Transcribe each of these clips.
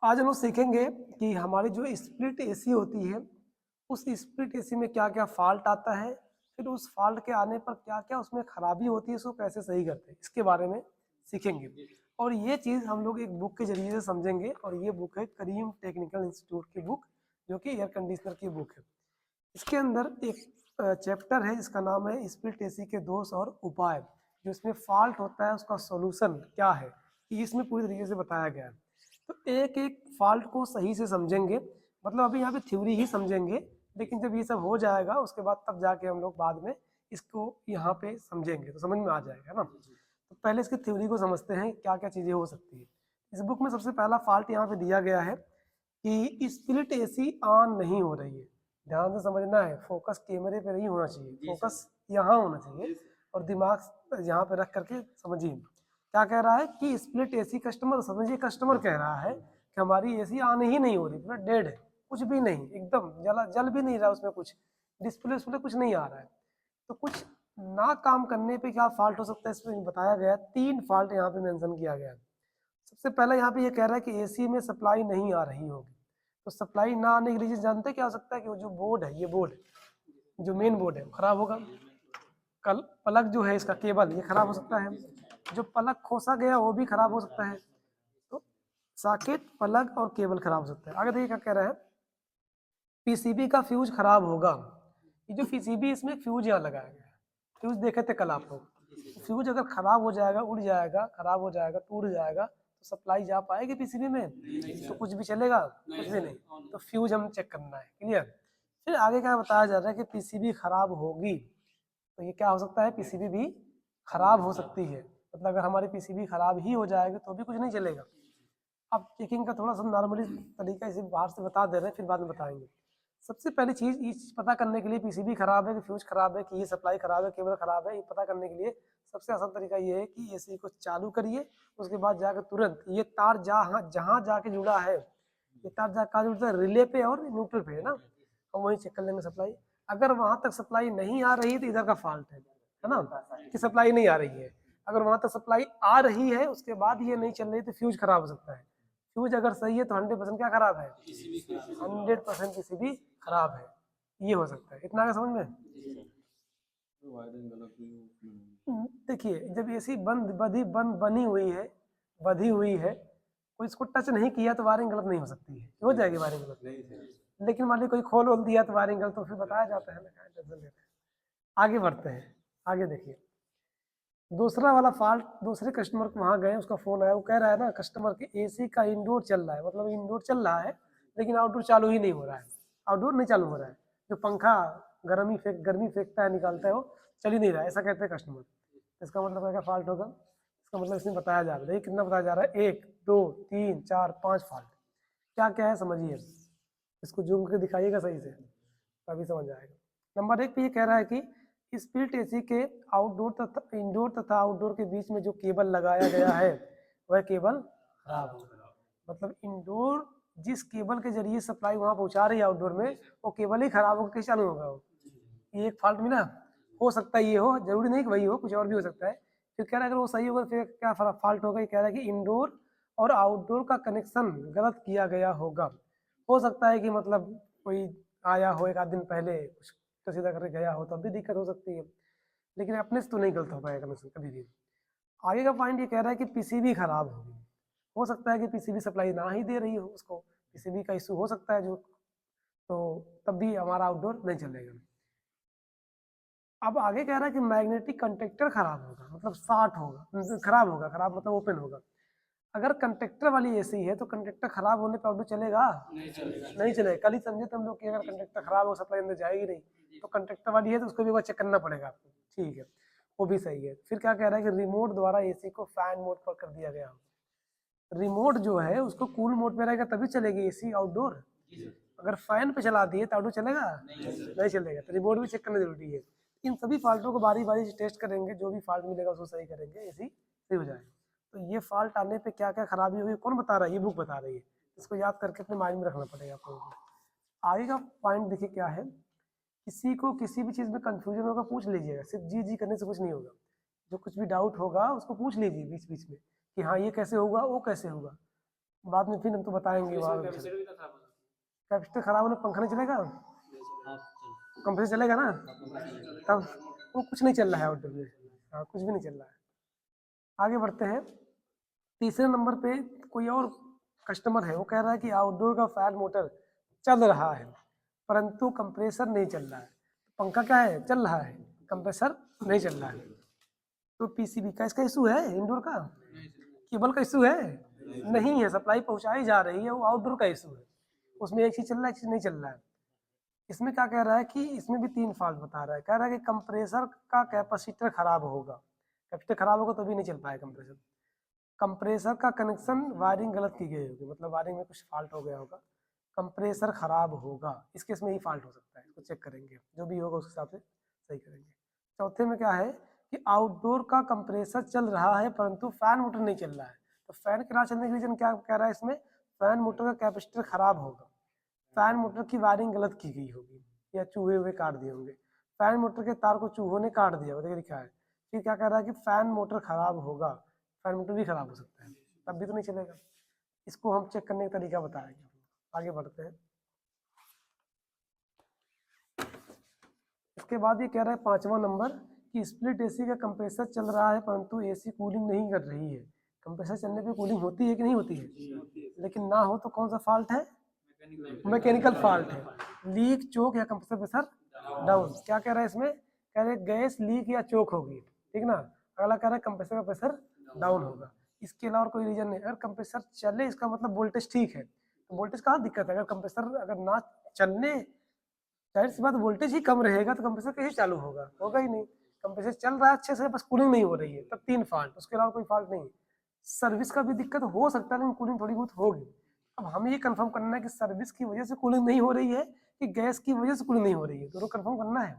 आज हम लोग सीखेंगे कि हमारी जो स्प्लिट एसी होती है उस स्प्लिट एसी में क्या क्या फॉल्ट आता है, फिर उस फॉल्ट के आने पर क्या क्या उसमें खराबी होती है, उसको कैसे सही करते हैं, इसके बारे में सीखेंगे। और ये चीज़ हम लोग एक बुक के जरिए से समझेंगे, और ये बुक है करीम टेक्निकल इंस्टीट्यूट की बुक, जो कि एयर कंडीशनर की बुक है। इसके अंदर एक चैप्टर है जिसका नाम है स्प्लिट एसी के दोष और उपाय। जो इसमें फॉल्ट होता है उसका सॉल्यूशन क्या है, ये इसमें पूरी तरीके से बताया गया है। तो एक एक फॉल्ट को सही से समझेंगे, मतलब अभी यहाँ पे थ्योरी ही समझेंगे, लेकिन जब ये सब हो जाएगा उसके बाद तब जाके हम लोग बाद में इसको यहाँ पे समझेंगे तो समझ में आ जाएगा ना। तो पहले इसकी थ्योरी को समझते हैं क्या क्या चीज़ें हो सकती है। इस बुक में सबसे पहला फॉल्ट यहाँ पे दिया गया है कि स्प्लिट एसी ऑन नहीं हो रही है। ध्यान से समझना है, फोकस कैमरे पे नहीं होना चाहिए, फोकस यहाँ होना चाहिए और दिमाग यहाँ पे रख करके समझिए। क्या कह रहा है कि स्प्लिट एसी, कस्टमर समझिए, कस्टमर कह रहा है कि हमारी एसी ऑन ही नहीं हो रही, पूरा डेड है, कुछ भी नहीं, एकदम जल भी नहीं रहा उसमें, कुछ डिस्प्ले उस्प्ले कुछ नहीं आ रहा है। तो कुछ ना काम करने पे क्या फॉल्ट हो सकता है, इसमें बताया गया है। 3 फॉल्ट यहाँ पे मेंशन किया गया है। सबसे पहले यहाँ पे ये कह रहा है कि एसी में सप्लाई नहीं आ रही होगी। तो सप्लाई ना आने के लिए जानते क्या हो सकता है कि वो जो बोर्ड है, ये बोर्ड जो मेन बोर्ड है वो खराब होगा। कल प्लग जो है इसका केबल ये खराब हो सकता है, जो प्लग खोसा गया वो भी खराब हो सकता है। तो सॉकेट, प्लग और केबल खराब हो सकता है। आगे देखिए क्या कह रहा है, पीसीबी का फ्यूज खराब होगा। ये जो पीसीबी, इसमें फ्यूज यहाँ लगाया गया है, फ्यूज देखे थे कल आप लोग। फ्यूज अगर खराब हो जाएगा, उड़ जाएगा, खराब हो जाएगा, टूट जाएगा, तो सप्लाई जा पाएगी पीसीबी में? तो कुछ भी चलेगा, कुछ भी नहीं। तो फ्यूज हम चेक करना है, क्लियर। फिर आगे क्या बताया जा रहा है कि पीसीबी खराब होगी, तो ये क्या हो सकता है, पीसीबी भी खराब हो सकती है। मतलब अगर हमारी पीसीबी खराब ही हो जाएगी तो भी कुछ नहीं चलेगा। अब चेकिंग का थोड़ा सा नॉर्मली तरीका इसे बाहर से बता दे रहे हैं, फिर बाद में बताएंगे। सबसे पहली चीज़ ये पता करने के लिए पीसीबी खराब है कि फ्यूज खराब है कि ये सप्लाई खराब है, केबल खराब है, ये पता करने के लिए सबसे आसान तरीका ये है कि एसी को चालू करिए, उसके बाद जाकर तुरंत ये तार जहाँ जहाँ जाके जुड़ा है, ये तार जहाँ कहाँ जुड़ता है, रिले पे और न्यूट्रल पे है ना, हम वहीं चेक कर लेंगे सप्लाई। अगर वहां तक सप्लाई नहीं आ रही है तो इधर का फॉल्ट है ना, कि सप्लाई नहीं आ रही है। अगर वहां तक सप्लाई आ रही है उसके बाद ये नहीं चल रही तो फ्यूज खराब हो सकता है। फ्यूज अगर सही है तो 100% क्या खराब है, 100% पीसीबी खराब है। ये हो सकता है, इतना का समझ में। देखिए जब एसी बनी हुई है, बधी हुई है, कोई इसको टच नहीं किया तो वायरिंग गलत नहीं हो सकती है, हो जाएगी वायरिंग गलत। लेकिन मान ली कोई खोल वोल दिया तो वायरिंग गलत, तो फिर बताया जाता है ना, टेंशन लेते हैं। आगे बढ़ते हैं, आगे देखिए दूसरा वाला फॉल्ट। दूसरे कस्टमर को वहाँ गए, उसका फोन आया, वो कह रहा है ना कस्टमर के एसी का इंडोर चल रहा है, मतलब इंडोर चल रहा है लेकिन आउटडोर चालू ही नहीं हो रहा है, आउटडोर नहीं चालू हो रहा है। जो पंखा गर्मी फेंकता है, निकालता है, वो चल ही नहीं रहा है, ऐसा कहते हैं कस्टमर। इसका मतलब क्या फॉल्ट होगा, इसका मतलब इसमें बताया जा रहा है, कितना बताया जा रहा है, 1 2 3 4 5 फॉल्ट। क्या क्या है समझिए, इसको जूम करके दिखाइएगा सही से, तभी समझ आएगा। नंबर 1 पे ये कह रहा है कि स्प्लिट एसी के आउटडोर तथा इंडोर तथा आउटडोर के बीच में जो केबल लगाया गया है वह केबल खराब हो। मतलब इंडोर जिस केबल के जरिए सप्लाई वहां पहुंचा रही है आउटडोर में, वो केबल ही खराब होकर कैसे चालू होगा वो। ये एक फॉल्ट मिला। हो सकता है ये हो, जरूरी नहीं कि वही हो, कुछ और भी हो सकता है। फिर कह रहा है अगर वो सही होगा फिर क्या फॉल्ट होगा, ये कह रहा है कि इंडोर और आउटडोर का कनेक्शन गलत किया गया होगा। हो सकता है कि मतलब कोई आया हो एक आध दिन पहले, कुछ तो सीधा करके गया हो, तब भी दिक्कत हो सकती है, लेकिन अपने से तो नहीं गलत हो पाएगा कनेक्शन कभी भी। आगे का पॉइंट ये कह रहा है कि पीसीबी खराब होगी। हो सकता है कि पीसीबी सप्लाई ना ही दे रही हो उसको, पीसीबी का इशू हो सकता है जो, तो तब भी हमारा आउटडोर नहीं चलेगा। अब आगे कह रहा है कि मैग्नेटिक कंडक्टर खराब होगा, मतलब शॉर्ट होगा, खराब होगा, खराब मतलब ओपन होगा। अगर कंडक्टर वाली एसी है तो कंडक्टर खराब होने पर आउटडोर चलेगा, नहीं चलेगा। कल ही समझे तुम लोग कि अगर कंडक्टर खराब हो सप्लाई अंदर जाएगी नहीं। तो कंडक्टर वाली है तो उसको भी एक बार चेक करना पड़ेगा आपको, ठीक है, वो भी सही है। फिर क्या कह रहा है कि रिमोट द्वारा एसी को फैन मोड पर कर दिया गया। रिमोट जो है उसको कूल मोड पे रहेगा तभी चलेगी एसी आउटडोर। अगर फैन पे चला दिए तो आउटडोर चलेगा, नहीं चलेगा। तो रिमोट भी चेक करना जरूरी है। इन सभी फॉल्टों को बारी बारी से टेस्ट करेंगे, जो भी फॉल्ट मिलेगा उसको सही करेंगे, एसी सही हो जाएगा। तो ये फॉल्ट आने पे क्या क्या खराबी होगी कौन बता रहा है, ये बुक बता रही है। इसको याद करके अपने माइंड में रखना पड़ेगा आपको। आगे का पॉइंट देखिए क्या है, किसी को किसी भी चीज़ में कंफ्यूजन होगा पूछ लीजिएगा, सिर्फ जी जी करने से कुछ नहीं होगा। जो कुछ भी डाउट होगा उसको पूछ लीजिए बीच बीच में कि हाँ ये कैसे होगा, वो कैसे होगा। बाद में फिर हम तो बताएंगे वहाँ कैपेसिटर खराब होने पंखा नहीं चलेगा, कंप्रेसर चलेगा ना, तब वो कुछ नहीं चल रहा है आउटडोर में। हाँ कुछ भी नहीं चल रहा है। आगे बढ़ते हैं। तीसरे नंबर पे कोई और कस्टमर है, वो कह रहा है कि आउटडोर का फैन मोटर चल रहा है परंतु कंप्रेसर नहीं चल रहा है। पंखा क्या है, चल रहा है, कंप्रेसर नहीं चल रहा है। तो पीसीबी का इसका इशू है, इंडोर का केबल का इशू है नहीं है, सप्लाई पहुंचाई जा रही है, वो आउटडोर का इशू है। उसमें एक चीज चल रहा है, एक चीज नहीं चल रहा है। इसमें क्या कह रहा है कि इसमें भी 3 फॉल्ट बता रहा है। कह रहा है कि कंप्रेसर का कैपेसिटर खराब होगा, कैपेसिटर खराब होगा तो भी नहीं चल पाएगा कंप्रेसर। कंप्रेसर का कनेक्शन वायरिंग गलत की गई होगी, मतलब वायरिंग में कुछ फॉल्ट हो गया होगा, कंप्रेसर खराब होगा, इस केस में ही फॉल्ट हो सकता है। इसको चेक करेंगे, जो भी होगा उस हिसाब से सही करेंगे। चौथे में क्या है कि आउटडोर का कंप्रेसर चल रहा है परंतु फैन मोटर नहीं चल रहा है। तो फैन के ना चलने के रीजन क्या कह रहा है इसमें, फैन मोटर का कैपेसिटर खराब होगा, फैन मोटर की वायरिंग गलत की गई होगी या चूहे हुए काट दिए होंगे, फैन मोटर के तार को चूहों ने काट दिया, देखिए लिखा है। फिर क्या कह रहा है कि फैन मोटर खराब होगा, फैन मोटर भी खराब हो सकता है, तब भी तो नहीं चलेगा। इसको हम चेक करने का तरीका बताएंगे। आगे बढ़ते हैं। इसके बाद ये कह रहा है 5वां नंबर कि स्प्लिट एसी का कंप्रेसर चल रहा है परंतु एसी कूलिंग नहीं कर रही है। कंप्रेसर चलने पे कूलिंग होती है कि नहीं होती है, लेकिन ना हो तो कौन सा फॉल्ट है, मैकेनिकल फॉल्ट है, लीक चोक या कंप्रेसर प्रेशर डाउन। क्या कह रहा है इसमें, कह रहे गैस लीक या चोक होगी, ठीक ना। अगला कह रहा है कंप्रेसर का प्रेशर डाउन होगा। इसके अलावा कोई रीजन नहीं। अगर कंप्रेसर चले इसका मतलब वोल्टेज ठीक है, तो वोल्टेज कहाँ दिक्कत है। अगर कंप्रेसर अगर ना चलने, जाहिर सी बात वोल्टेज ही कम रहेगा तो कंप्रेसर कैसे चालू होगा, होगा ही नहीं। कंप्रेसर चल रहा है अच्छे से, बस कूलिंग नहीं हो रही है, तब 3 फॉल्ट, उसके अलावा कोई फॉल्ट नहीं। सर्विस का भी दिक्कत हो सकता है लेकिन कूलिंग थोड़ी बहुत होगी। अब हमें ये कंफर्म करना है कि सर्विस की वजह से कूलिंग नहीं हो रही है कि गैस की वजह से कूलिंग नहीं हो रही है, दोनों कंफर्म करना है।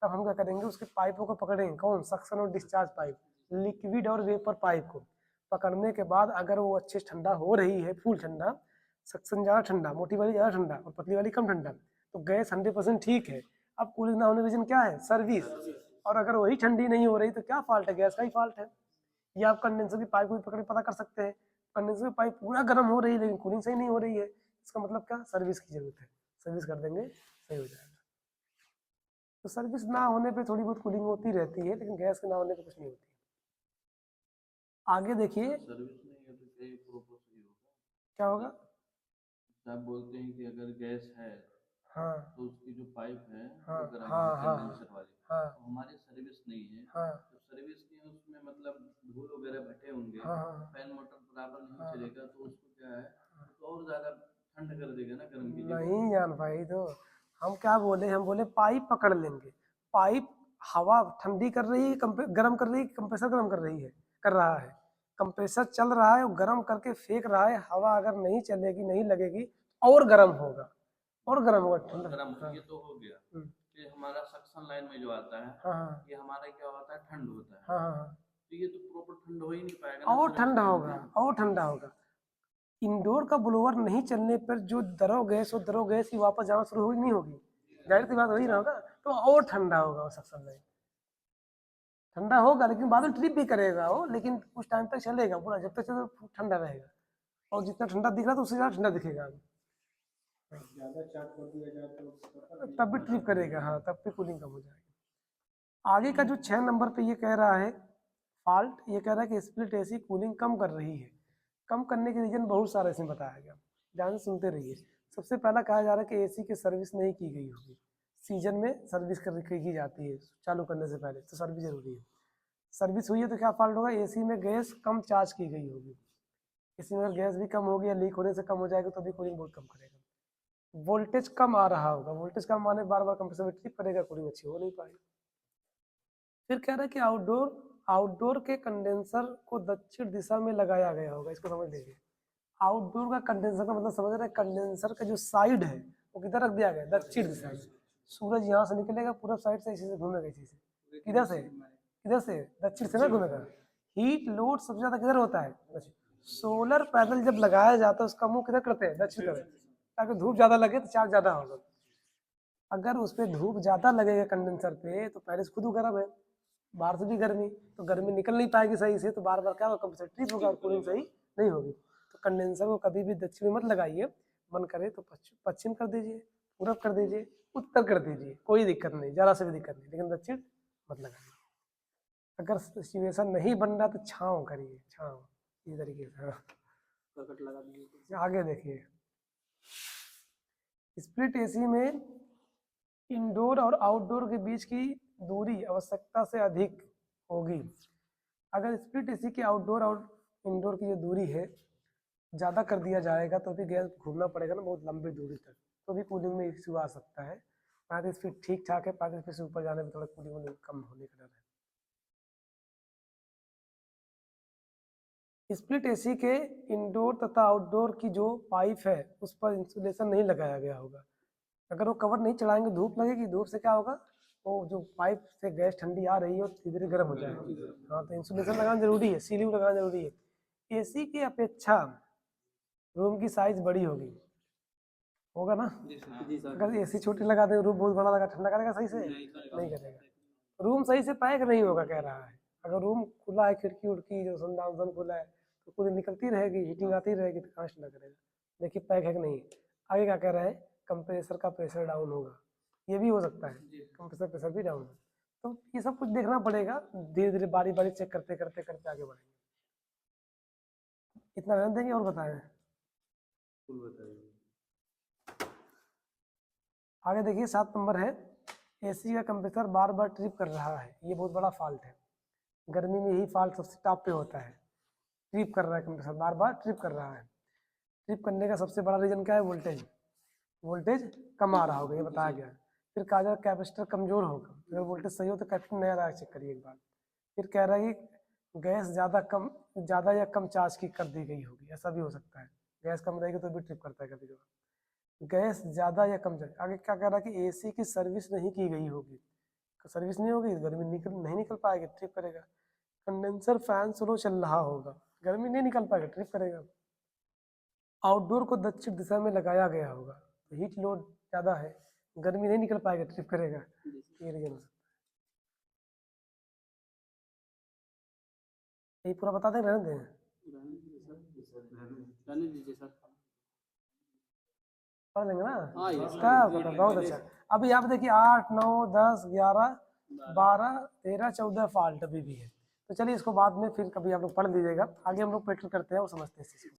तब हम क्या करेंगे, उसके पाइपों को पकड़ेंगे, कौन, सक्शन और डिस्चार्ज पाइप, लिक्विड और वेपर पाइप को पकड़ने के बाद अगर वो अच्छे ठंडा हो रही है, फुल ठंडा, सक्शन ज़्यादा ठंडा, मोटी वाली ज़्यादा ठंडा और पतली वाली कम ठंडा, तो गैस 100% ठीक है। अब कूलिंग ना होने का रीजन क्या है, सर्विस। और अगर वही ठंडी नहीं हो रही तो क्या फॉल्ट है, गैस का ही फॉल्ट है। या आप कंडेंसर की पाइप को पकड़ पता कर सकते हैं, कंडेंसर की पाइप पूरा गर्म हो रही है लेकिन कूलिंग सही नहीं हो रही है, इसका मतलब क्या, सर्विस की जरूरत है, सर्विस कर देंगे सही हो जाएगा। तो सर्विस ना होने पे थोड़ी बहुत कूलिंग होती रहती है लेकिन गैस के ना होने पे कुछ नहीं होती। आगे देखिए क्या होगा। आप बोलते हैं कि अगर गैस है हाँ तो उसकी जो पाइप है हाँ वो गर्म हाँ है, हाँ कंडेंसर वाली, हाँ तो हमारी सर्विस नहीं है, हाँ तो सर्विस की है उसमें मतलब धूल वगैरह भटे होंगे, हाँ हाँ फैन मोटर बराबर नहीं हाँ चलेगा तो उसको क्या है, तो और ज्यादा ठंड कर देगा ना गर्म की जगह। नहीं जान भाई, तो हम क्या बोले, हम बोले पाइप पकड़ लेंगे, पाइप हवा ठंडी कर रही है, गर्म कर रही है, कंप्रेसर गर्म कर रही है, कर रहा है, कंप्रेसर चल रहा है, गर्म करके फेंक रहा है, हवा अगर नहीं चलेगी, नहीं लगेगी, और गर्म होगा, और गर्म होगा और ठंडा। गर्म हाँ ये तो हो गया। हम्म, फिर हमारा सक्शन लाइन में जो आता है, हाँ हाँ ये हमारा क्या होता है, ठंड होता है, हाँ हाँ, तो ये तो प्रॉपर ठंड हो ही नहीं पाएगा ना और सर्विस ठंडा लाइन होगा, में। और ठंडा होगा। इंडोर का ब्लोअर नहीं चलने पर जो दरो गैस, वो दरो गैस ही वापस जाना शुरू होगी नहीं होगी, जाहिर सी बात वही ना होगा, तो और ठंडा होगा वो सक्शन लाइन, ठंडा होगा लेकिन बाद में ट्रिप भी करेगा वो, लेकिन कुछ टाइम तक चलेगा पूरा, जब तक चले ठंडा रहेगा। और जितना ठंडा दिख रहा है तो उससे ज़्यादा ठंडा दिखेगा, तब भी ट्रिप करेगा, हाँ तब भी कूलिंग कम हो जाएगी। आगे का जो 6 नंबर पे ये कह रहा है फॉल्ट, ये कह रहा है कि स्प्लिट एसी कूलिंग कम कर रही है। कम करने के रीजन बहुत सारे इसमें बताया गया, ध्यान से सुनते रहिए। सबसे पहला कहा जा रहा है कि एसी की सर्विस नहीं की गई होगी, सीजन में सर्विस की जाती है चालू करने से पहले, तो सर्विस जरूरी है। सर्विस हुई है तो क्या फॉल्ट होगा, एसी में गैस कम चार्ज की गई होगी, एसी में अगर गैस भी कम होगी या लीक होने से कम हो जाएगी तो भी कूलिंग बहुत कम करेगा। वोल्टेज कम आ रहा होगा, वोल्टेज कम आने बार बार कंप्रेसर ट्रिप करेगा, कूलिंग अच्छी हो नहीं पाएगी। फिर कह रहा है कि आउटडोर, आउटडोर के कंडेंसर को दक्षिण दिशा में लगाया गया होगा, इसको समझ लीजिए। आउटडोर का कंडेंसर का मतलब समझ रहे हैं, कंडेंसर का जो साइड है वो किधर रख दिया गया, दक्षिण दिशा में। सूरज यहाँ से निकलेगा पूरब साइड से, इसी से घूमेगा, इसी से, किधर से, किधर से, दक्षिण से ना घूमेगा। हीट लोड सबसे ज्यादा किधर होता है, दक्षिण। सोलर पैनल जब लगाया जाता है उसका मुंह किधर करते हैं, दक्षिण तरफ, ताकि धूप ज्यादा लगे तो चार्ज ज्यादा होगा। अगर उस पर धूप ज्यादा लगेगा कंडेंसर पे तो पहले से खुद गर्म है, बाहर से भी गर्मी, तो गर्मी निकल नहीं पाएगी सही से, तो बार बार क्या होगा, कंप्रेसर ट्रिप होगा और कूलिंग सही नहीं होगी। तो कंडेंसर को कभी भी दक्षिण में मत लगाइए, मन करे तो पश्चिम कर दीजिए, पूरब कर दीजिए, उत्तर कर दीजिए, कोई दिक्कत नहीं, जरा से भी दिक्कत नहीं, लेकिन दक्षिण मत लगाइए। अगर सिचुएशन नहीं बन रहा तो छांव करिए, छांव इस तरीके से। हाँ, लगा दीजिए। आगे देखिए, स्प्लिट एसी में इंडोर और आउटडोर के बीच की दूरी आवश्यकता से अधिक होगी। अगर स्प्लिट एसी के आउटडोर और इंडोर की जो दूरी है ज़्यादा कर दिया जाएगा तो भी गैस घूमना पड़ेगा ना बहुत लंबी दूरी तक, तो भी कूलिंग में इश्यू आ सकता है। 35 फीट ठीक ठाक है, 35 फीट से ऊपर जाने में थोड़ा कूलिंग कम होने का डर है। स्प्लिट एसी के इंडोर तथा आउटडोर की जो पाइप है उस पर इंसुलेशन नहीं लगाया गया होगा। अगर वो कवर नहीं चढ़ाएंगे धूप लगेगी, धूप से क्या होगा, वो जो पाइप से गैस ठंडी आ रही है और धीरे धीरे गर्म हो जाएगी। हाँ, तो इंसुलेशन लगाना जरूरी है, सीलिंग लगाना जरूरी है। एसी की अपेक्षा रूम की साइज बड़ी होगी, होगा ना। अगर एसी छोटी लगा दे, रूम बहुत बड़ा लगा, ठंडा करेगा सही से? नहीं करेगा। रूम सही से पैक नहीं होगा कह रहा है। अगर रूम खुला है, खिड़की उड़की जो संदान खुला है तो पूरी निकलती रहेगी, हीटिंग आती रहेगी तो कहाँ ठंडा करेगा। देखिए पैक है कि नहीं। आगे क्या कह रहा है, कंप्रेसर का प्रेशर डाउन होगा, ये भी हो सकता है, कंप्रेसर प्रेशर भी डाउन है। तो ये सब कुछ देखना पड़ेगा, धीरे धीरे बारी बारी चेक करते करते करते आगे बढ़ेंगे। इतना रहने देंगे और बताएं। आगे देखिए 7 नंबर है, एसी का कंप्रेसर बार बार ट्रिप कर रहा है। ये बहुत बड़ा फॉल्ट है, गर्मी में यही फॉल्ट सबसे टॉप पे होता है। ट्रिप कर रहा है कंप्रेसर, बार बार ट्रिप कर रहा है। ट्रिप करने का सबसे बड़ा रीजन क्या है, वोल्टेज, वोल्टेज कम आ रहा होगा, ये बताया गया। फिर कहा जा रहा है कैपेसिटर कमजोर होगा, अगर वोल्टेज सही हो तो कैपेसिटर नया रहा चेक करिए एक बार। फिर कह रहा है कि गैस ज़्यादा या कम चार्ज की कर दी गई होगी, ऐसा भी हो सकता है। गैस कम रहेगी तो भी ट्रिप करता है कभी कभी। गैस ज़्यादा या कम चार्ज। आगे क्या कह रहा है कि एसी की सर्विस नहीं की गई होगी, सर्विस नहीं होगी, गर्मी नहीं निकल पाएगी, ट्रिप करेगा। कंडेंसर फैन स्लो चल रहा होगा, गर्मी नहीं निकल पाएगा, ट्रिप करेगा। आउटडोर को दक्षिण दिशा में लगाया गया होगा, तो हीट लोड ज़्यादा है, गर्मी नहीं निकल पाएगा, ट्रिप करेगा। ये रीजन हो सकता है। ये पूरा बता दें, रहने दें? पढ़ लेंगे ना इसका, बहुत अच्छा। अभी आप देखिए 8, 9, 10, 11, 12, 13, 14 फॉल्ट अभी भी है। तो चलिए इसको बाद में फिर कभी आप लोग पढ़ लीजिएगा, आगे हम लोग प्रैक्टिस करते हैं और समझते हैं इस चीज़ को।